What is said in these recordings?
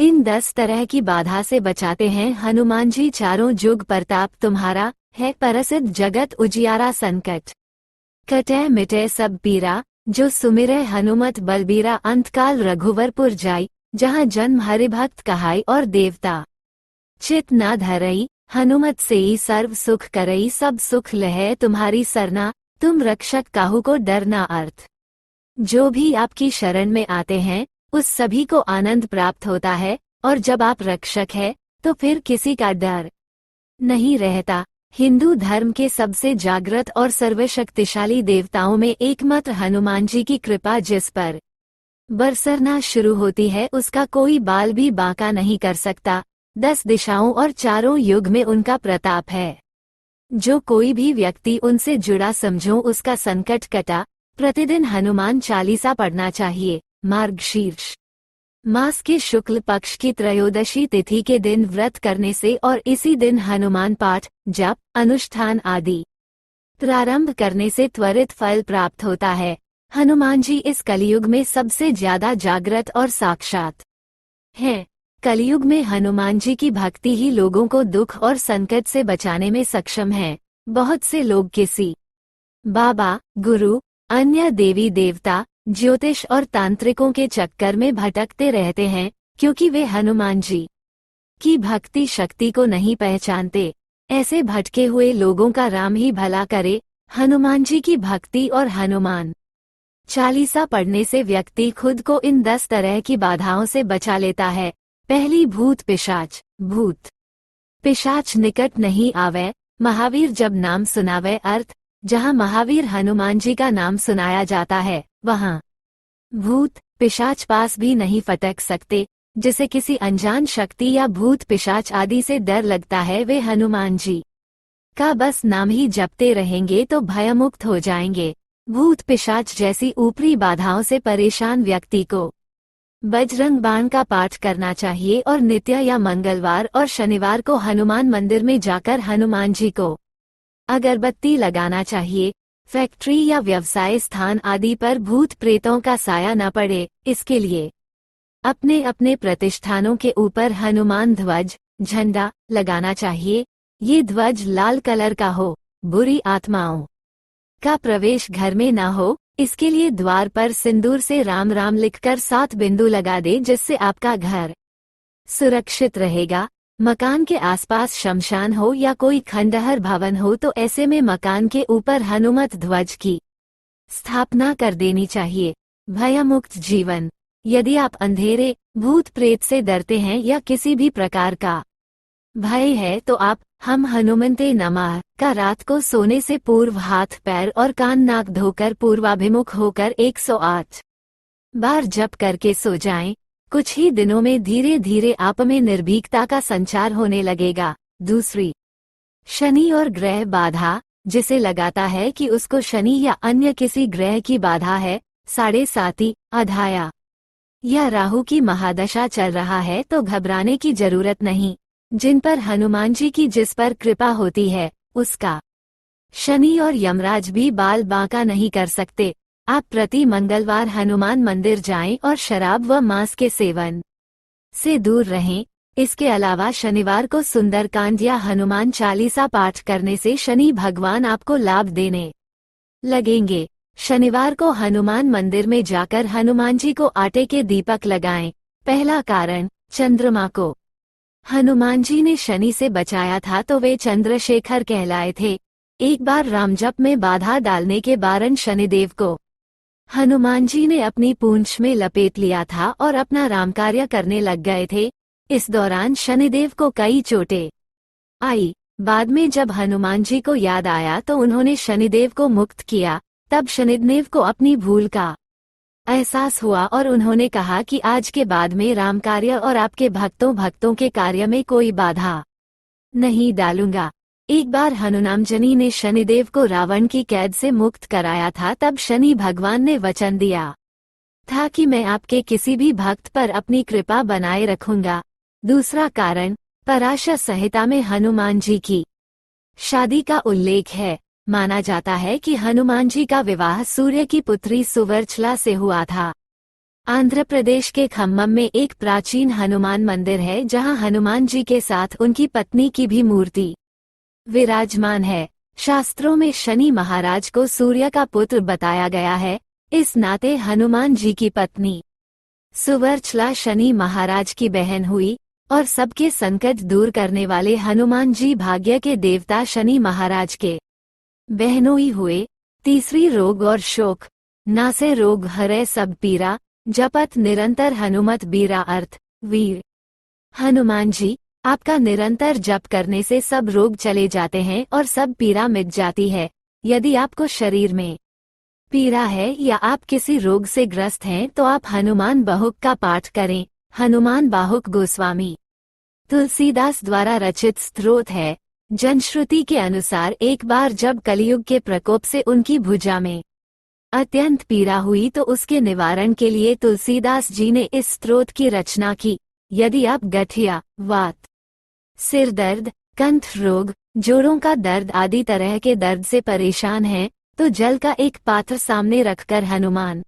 इन 10 तरह की बाधा से बचाते हैं हनुमान जी। चारों जुग प्रताप तुम्हारा, है परसिद्ध जगत उजियारा। संकट कटै मिटै सब पीरा, जो सुमिरै हनुमत बलबीरा। अंतकाल रघुवरपुर जाई, जहाँ जन्म हरिभक्त कहाई। और देवता चित ना धरई, हनुमत सेई सर्व सुख करई। सब सुख लहै तुम्हारी सरना, तुम रक्षक काहू को डरना। अर्थ जो भी आपकी शरण में आते हैं उस सभी को आनंद प्राप्त होता है, और जब आप रक्षक हैं तो फिर किसी का डर नहीं रहता। हिंदू धर्म के सबसे जागृत और सर्वशक्तिशाली देवताओं में एकमात्र हनुमान जी की कृपा जिस पर बरसना शुरू होती है उसका कोई बाल भी बांका नहीं कर सकता। 10 दिशाओं और चारों युग में उनका प्रताप है। जो कोई भी व्यक्ति उनसे जुड़ा समझो उसका संकट कटा। प्रतिदिन हनुमान चालीसा पढ़ना चाहिए। मार्गशीर्ष मास के शुक्ल पक्ष की त्रयोदशी तिथि के दिन व्रत करने से और इसी दिन हनुमान पाठ, जप, अनुष्ठान आदि प्रारंभ करने से त्वरित फल प्राप्त होता है। हनुमान जी इस कलयुग में सबसे ज्यादा जागृत और साक्षात हैं। कलयुग में हनुमान जी की भक्ति ही लोगों को दुख और संकट से बचाने में सक्षम है। बहुत से लोग किसी बाबा, गुरु, अन्य देवी देवता, ज्योतिष और तांत्रिकों के चक्कर में भटकते रहते हैं, क्योंकि वे हनुमान जी की भक्ति शक्ति को नहीं पहचानते। ऐसे भटके हुए लोगों का राम ही भला करे। हनुमान जी की भक्ति और हनुमान चालीसा पढ़ने से व्यक्ति खुद को इन 10 तरह की बाधाओं से बचा लेता है। पहली भूत पिशाच। भूत पिशाच निकट नहीं आवे, महावीर जब नाम सुनावे। अर्थ जहाँ महावीर हनुमान जी का नाम सुनाया जाता है वहाँ भूत पिशाच पास भी नहीं फटक सकते। जिसे किसी अनजान शक्ति या भूत पिशाच आदि से डर लगता है वे हनुमान जी का बस नाम ही जपते रहेंगे तो भयमुक्त हो जाएंगे। भूत पिशाच जैसी ऊपरी बाधाओं से परेशान व्यक्ति को बजरंग बाण का पाठ करना चाहिए और नित्य या मंगलवार और शनिवार को हनुमान मंदिर में जाकर हनुमान जी को अगरबत्ती लगाना चाहिए। फैक्ट्री या व्यवसाय स्थान आदि पर भूत प्रेतों का साया न पड़े, इसके लिए अपने अपने प्रतिष्ठानों के ऊपर हनुमान ध्वज, झंडा लगाना चाहिए। ये ध्वज लाल कलर का हो। बुरी आत्माओं का प्रवेश घर में न हो, इसके लिए द्वार पर सिंदूर से राम राम लिखकर 7 बिंदु लगा दे, जिससे आपका घर सुरक्षित रहेगा। मकान के आसपास शमशान हो या कोई खंडहर भवन हो तो ऐसे में मकान के ऊपर हनुमत ध्वज की स्थापना कर देनी चाहिए। भयमुक्त जीवन। यदि आप अंधेरे, भूत प्रेत से डरते हैं या किसी भी प्रकार का भय है तो आप हम हनुमते नमः का रात को सोने से पूर्व हाथ पैर और कान नाक धोकर पूर्वाभिमुख होकर 108 बार जप करके सो जाएं। कुछ ही दिनों में धीरे धीरे आप में निर्भीकता का संचार होने लगेगा। दूसरी शनि और ग्रह बाधा। जिसे लगाता है कि उसको शनि या अन्य किसी ग्रह की बाधा है, 7.5 अधाया या राहु की महादशा चल रहा है तो घबराने की जरूरत नहीं। जिन पर हनुमान जी की जिस पर कृपा होती है उसका शनि और यमराज भी बाल बांका नहीं कर सकते। आप प्रति मंगलवार हनुमान मंदिर जाएं और शराब व मांस के सेवन से दूर रहें। इसके अलावा शनिवार को सुंदरकांड या हनुमान चालीसा पाठ करने से शनि भगवान आपको लाभ देने लगेंगे। शनिवार को हनुमान मंदिर में जाकर हनुमान जी को आटे के दीपक लगाएं। पहला कारण, चंद्रमा को हनुमान जी ने शनि से बचाया था तो वे चंद्रशेखर कहलाए थे। एक बार रामजप में बाधा डालने के कारण शनिदेव को हनुमान जी ने अपनी पूंछ में लपेट लिया था और अपना राम कार्य करने लग गए थे। इस दौरान शनिदेव को कई चोटें आई। बाद में जब हनुमान जी को याद आया तो उन्होंने शनिदेव को मुक्त किया। तब शनिदेव को अपनी भूल का एहसास हुआ और उन्होंने कहा कि आज के बाद में राम कार्य और आपके भक्तों के कार्य में कोई बाधा नहीं डालूंगा। एक बार हनुमानजनी ने शनिदेव को रावण की कैद से मुक्त कराया था। तब शनि भगवान ने वचन दिया था कि मैं आपके किसी भी भक्त पर अपनी कृपा बनाए रखूंगा। दूसरा कारण, पराशर संहिता में हनुमान जी की शादी का उल्लेख है। माना जाता है कि हनुमान जी का विवाह सूर्य की पुत्री सुवर्चला से हुआ था। आंध्र प्रदेश के खम्मम में एक प्राचीन हनुमान मंदिर है जहां हनुमान जी के साथ उनकी पत्नी की भी मूर्ति विराजमान है। शास्त्रों में शनि महाराज को सूर्य का पुत्र बताया गया है, इस नाते हनुमान जी की पत्नी सुवर्चला शनि महाराज की बहन हुई और सबके संकट दूर करने वाले हनुमान जी भाग्य के देवता शनि महाराज के बहनोई हुए। तीसरी रोग और शोक नासे रोग हरे सब पीरा, जपत निरंतर हनुमत बीरा। अर्थ वीर हनुमान जी, आपका निरंतर जप करने से सब रोग चले जाते हैं और सब पीड़ा मिट जाती है। यदि आपको शरीर में पीड़ा है या आप किसी रोग से ग्रस्त हैं तो आप हनुमान बाहुक का पाठ करें। हनुमान बाहुक गोस्वामी तुलसीदास द्वारा रचित स्तोत्र है। जनश्रुति के अनुसार एक बार जब कलयुग के प्रकोप से उनकी भुजा में अत्यंत पीड़ा हुई तो उसके निवारण के लिए तुलसीदास जी ने इस स्तोत्र की रचना की। यदि आप गठिया, वात, सिर दर्द, कंठ रोग, जोड़ों का दर्द आदि तरह के दर्द से परेशान हैं, तो जल का एक पात्र सामने रखकर हनुमान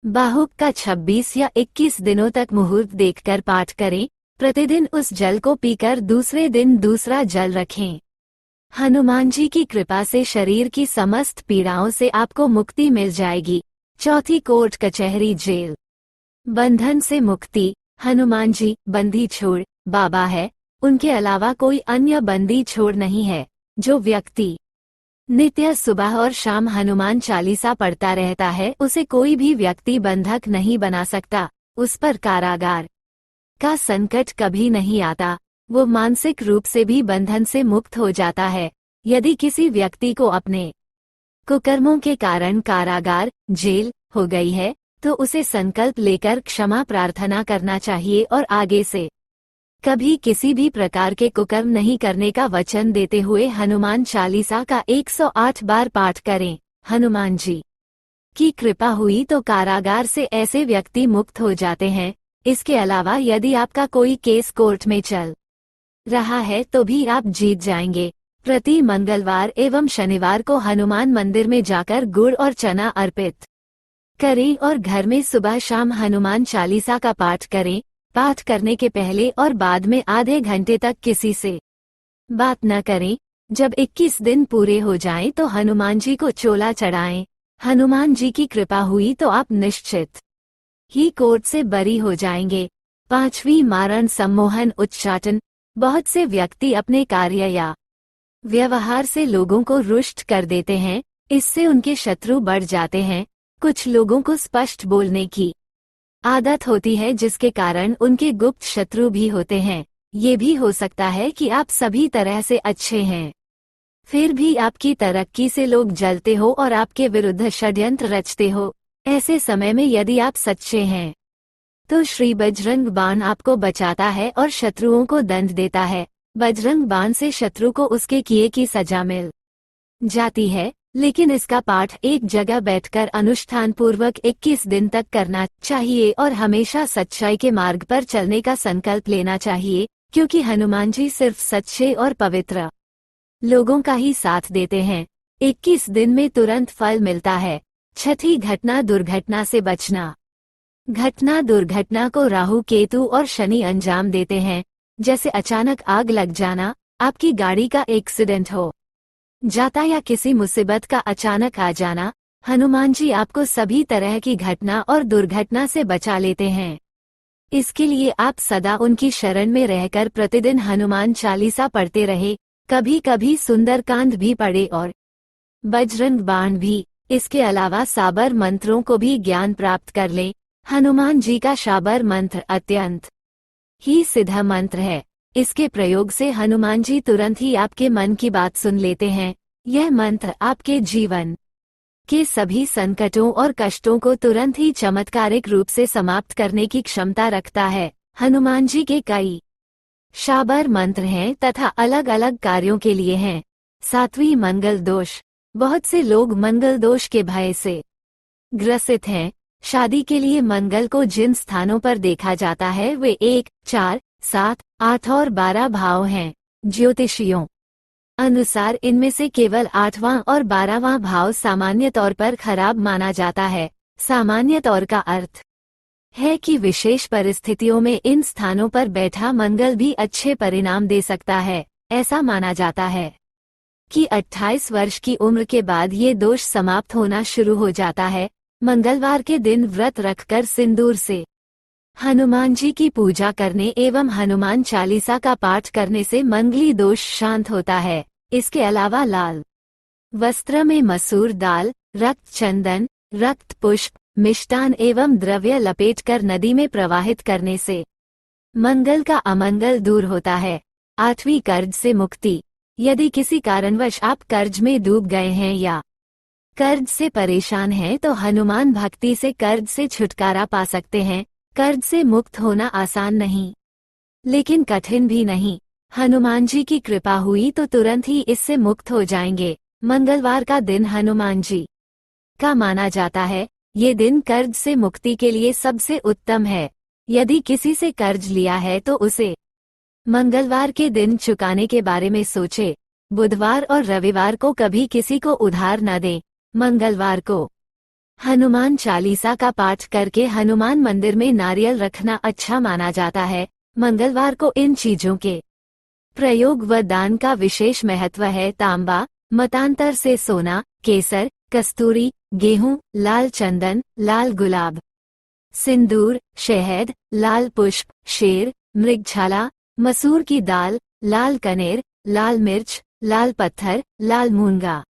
बाहुक का 26 या 21 दिनों तक मुहूर्त देखकर पाठ करें। प्रतिदिन उस जल को पीकर दूसरे दिन दूसरा जल रखें। हनुमान जी की कृपा से शरीर की समस्त पीड़ाओं से आपको मुक्ति मिल जाएगी। चौथी, कोर्ट कचहरी जेल बंधन से मुक्ति। हनुमान जी बंदी छोड़ बाबा है, उनके अलावा कोई अन्य बंदी छोड़ नहीं है। जो व्यक्ति नित्य सुबह और शाम हनुमान चालीसा पढ़ता रहता है उसे कोई भी व्यक्ति बंधक नहीं बना सकता। उस पर कारागार का संकट कभी नहीं आता। वो मानसिक रूप से भी बंधन से मुक्त हो जाता है। यदि किसी व्यक्ति को अपने कुकर्मों के कारण कारागार, जेल हो गई है तो उसे संकल्प लेकर क्षमा प्रार्थना करना चाहिए और आगे से कभी किसी भी प्रकार के कुकर्म नहीं करने का वचन देते हुए हनुमान चालीसा का 108 बार पाठ करें। हनुमान जी की कृपा हुई तो कारागार से ऐसे व्यक्ति मुक्त हो जाते हैं। इसके अलावा यदि आपका कोई केस कोर्ट में चल रहा है तो भी आप जीत जाएंगे। प्रति मंगलवार एवं शनिवार को हनुमान मंदिर में जाकर गुड़ और चना अर्पित करें और घर में सुबह शाम हनुमान चालीसा का पाठ करें। पाठ करने के पहले और बाद में आधे घंटे तक किसी से बात न करें। जब 21 दिन पूरे हो जाएं तो हनुमान जी को चोला चढ़ाएं। हनुमान जी की कृपा हुई तो आप निश्चित ही कोर्ट से बरी हो जाएंगे। पांचवी, मारण सम्मोहन उच्चाटन। बहुत से व्यक्ति अपने कार्य या व्यवहार से लोगों को रुष्ट कर देते हैं, इससे उनके शत्रु बढ़ जाते हैं। कुछ लोगों को स्पष्ट बोलने की आदत होती है जिसके कारण उनके गुप्त शत्रु भी होते हैं। ये भी हो सकता है कि आप सभी तरह से अच्छे हैं, फिर भी आपकी तरक्की से लोग जलते हो और आपके विरुद्ध षड्यंत्र रचते हो। ऐसे समय में यदि आप सच्चे हैं तो श्री बजरंग बाण आपको बचाता है और शत्रुओं को दंड देता है। बजरंग बाण से शत्रु को उसके किए की सजा मिल जाती है, लेकिन इसका पाठ एक जगह बैठकर अनुष्ठान पूर्वक 21 दिन तक करना चाहिए और हमेशा सच्चाई के मार्ग पर चलने का संकल्प लेना चाहिए, क्योंकि हनुमान जी सिर्फ सच्चे और पवित्र लोगों का ही साथ देते हैं। 21 दिन में तुरंत फल मिलता है। छठी घटना, दुर्घटना से बचना। घटना दुर्घटना को राहु केतु और शनि अंजाम देते हैं, जैसे अचानक आग लग जाना, आपकी गाड़ी का एक्सीडेंट हो जाता या किसी मुसीबत का अचानक आ जाना। हनुमान जी आपको सभी तरह की घटना और दुर्घटना से बचा लेते हैं। इसके लिए आप सदा उनकी शरण में रहकर प्रतिदिन हनुमान चालीसा पढ़ते रहे। कभी कभी सुंदरकांड भी पढ़े और बजरंग बाण भी। इसके अलावा साबर मंत्रों को भी ज्ञान प्राप्त कर लें। हनुमान जी का शाबर मंत्र अत्यंत ही सिद्ध मंत्र है। इसके प्रयोग से हनुमान जी तुरंत ही आपके मन की बात सुन लेते हैं। यह मंत्र आपके जीवन के सभी संकटों और कष्टों को तुरंत ही चमत्कारिक रूप से समाप्त करने की क्षमता रखता है। हनुमान जी के कई शाबर मंत्र हैं तथा अलग अलग कार्यों के लिए हैं। सातवीं, मंगल दोष। बहुत से लोग मंगल दोष के भय से ग्रसित हैं। शादी के लिए मंगल को जिन स्थानों पर देखा जाता है वे 1, 4, 7, 8 और 12 भाव हैं। ज्योतिषियों अनुसार इनमें से केवल 8वां और 12वां भाव सामान्य तौर पर खराब माना जाता है। सामान्य तौर का अर्थ है कि विशेष परिस्थितियों में इन स्थानों पर बैठा मंगल भी अच्छे परिणाम दे सकता है। ऐसा माना जाता है कि 28 वर्ष की उम्र के बाद ये दोष समाप्त होना शुरू हो जाता है। मंगलवार के दिन व्रत रखकर सिंदूर से हनुमान जी की पूजा करने एवं हनुमान चालीसा का पाठ करने से मंगली दोष शांत होता है। इसके अलावा लाल वस्त्र में मसूर दाल, रक्त चंदन, रक्त पुष्प, मिष्टान एवं द्रव्य लपेटकर नदी में प्रवाहित करने से मंगल का अमंगल दूर होता है। 8वीं, कर्ज से मुक्ति। यदि किसी कारणवश आप कर्ज में डूब गए हैं या कर्ज से परेशान हैं तो हनुमान भक्ति से कर्ज से छुटकारा पा सकते हैं। कर्ज से मुक्त होना आसान नहीं, लेकिन कठिन भी नहीं। हनुमान जी की कृपा हुई तो तुरंत ही इससे मुक्त हो जाएंगे। मंगलवार का दिन हनुमान जी का माना जाता है। ये दिन कर्ज से मुक्ति के लिए सबसे उत्तम है। यदि किसी से कर्ज लिया है तो उसे मंगलवार के दिन चुकाने के बारे में सोचे। बुधवार और रविवार को कभी किसी को उधार न दें। मंगलवार को हनुमान चालीसा का पाठ करके हनुमान मंदिर में नारियल रखना अच्छा माना जाता है। मंगलवार को इन चीजों के प्रयोग व दान का विशेष महत्व है। तांबा, मतांतर से सोना, केसर, कस्तूरी, गेहूं, लाल चंदन, लाल गुलाब, सिंदूर, शहद, लाल पुष्प, शेर, मृगछाला, मसूर की दाल, लाल कनेर, लाल मिर्च, लाल पत्थर, लाल मूंगा।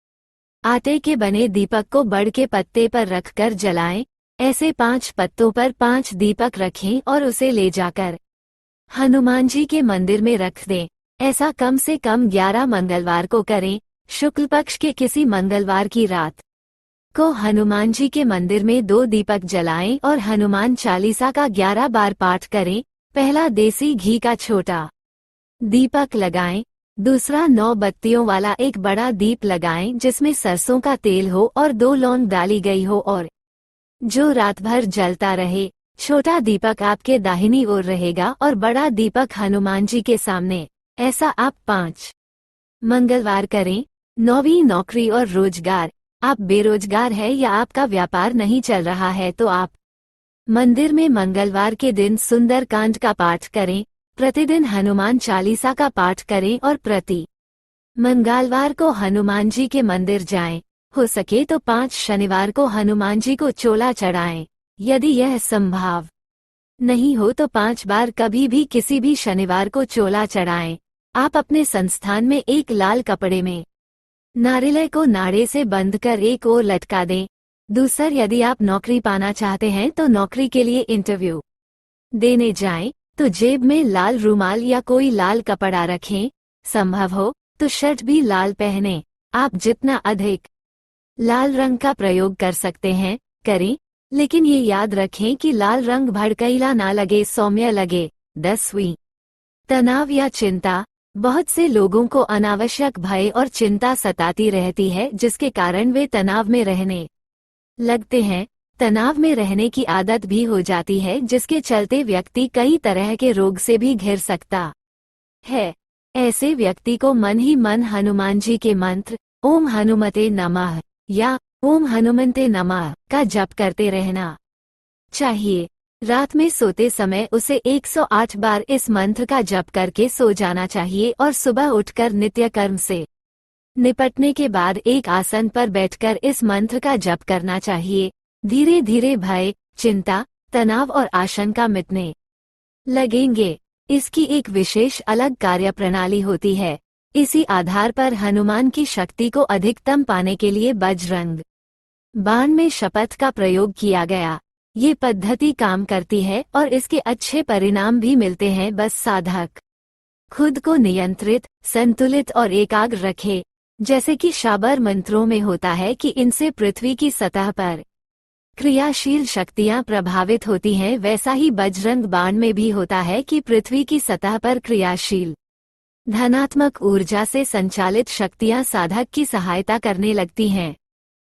आटे के बने दीपक को बड़ के पत्ते पर रखकर जलाएं। ऐसे 5 पत्तों पर 5 दीपक रखें और उसे ले जाकर हनुमान जी के मंदिर में रख दें। ऐसा कम से कम 11 मंगलवार को करें। शुक्ल पक्ष के किसी मंगलवार की रात को हनुमान जी के मंदिर में 2 दीपक जलाएं और हनुमान चालीसा का 11 बार पाठ करें। पहला देसी घी का छोटा दीपक लगाएं। दूसरा 9 बत्तियों वाला एक बड़ा दीप लगाएं जिसमें सरसों का तेल हो और 2 लौंग डाली गई हो और जो रात भर जलता रहे। छोटा दीपक आपके दाहिनी ओर रहेगा और बड़ा दीपक हनुमान जी के सामने। ऐसा आप 5 मंगलवार करें। 9वीं, नौकरी और रोजगार। आप बेरोजगार है या आपका व्यापार नहीं चल रहा है तो आप मंदिर में मंगलवार के दिन सुंदरकांड का पाठ करें। प्रतिदिन हनुमान चालीसा का पाठ करें और प्रति मंगलवार को हनुमान जी के मंदिर जाएं। हो सके तो 5 शनिवार को हनुमान जी को चोला चढ़ाएं। यदि यह संभव नहीं हो तो 5 बार कभी भी किसी भी शनिवार को चोला चढ़ाएं। आप अपने संस्थान में एक लाल कपड़े में नारियल को नाड़े से बंधकर एक ओर लटका दें। दूसरा, यदि आप नौकरी पाना चाहते हैं तो नौकरी के लिए इंटरव्यू देने जाएं तो जेब में लाल रुमाल या कोई लाल कपड़ा रखें। संभव हो तो शर्ट भी लाल पहनें। आप जितना अधिक लाल रंग का प्रयोग कर सकते हैं करें, लेकिन ये याद रखें कि लाल रंग भड़कीला ना लगे, सौम्य लगे। 10वीं, तनाव या चिंता। बहुत से लोगों को अनावश्यक भय और चिंता सताती रहती है जिसके कारण वे तनाव में रहने लगते हैं। तनाव में रहने की आदत भी हो जाती है जिसके चलते व्यक्ति कई तरह के रोग से भी घिर सकता है। ऐसे व्यक्ति को मन ही मन हनुमान जी के मंत्र ओम हनुमते नमः या ओम हनुमन्ते नमः का जप करते रहना चाहिए। रात में सोते समय उसे 108 बार इस मंत्र का जप करके सो जाना चाहिए और सुबह उठकर नित्य कर्म से निपटने के बाद एक आसन पर बैठकर इस मंत्र का जप करना चाहिए। धीरे धीरे भय, चिंता, तनाव और आशंका मिटने लगेंगे। इसकी एक विशेष अलग कार्य प्रणाली होती है। इसी आधार पर हनुमान की शक्ति को अधिकतम पाने के लिए बजरंग बाण में शपथ का प्रयोग किया गया। ये पद्धति काम करती है और इसके अच्छे परिणाम भी मिलते हैं। बस साधक खुद को नियंत्रित, संतुलित और एकाग्र रखे। जैसे कि शाबर मंत्रों में होता है कि इनसे पृथ्वी की सतह पर क्रियाशील शक्तियां प्रभावित होती हैं, वैसा ही बजरंग बाण में भी होता है कि पृथ्वी की सतह पर क्रियाशील धनात्मक ऊर्जा से संचालित शक्तियां साधक की सहायता करने लगती हैं।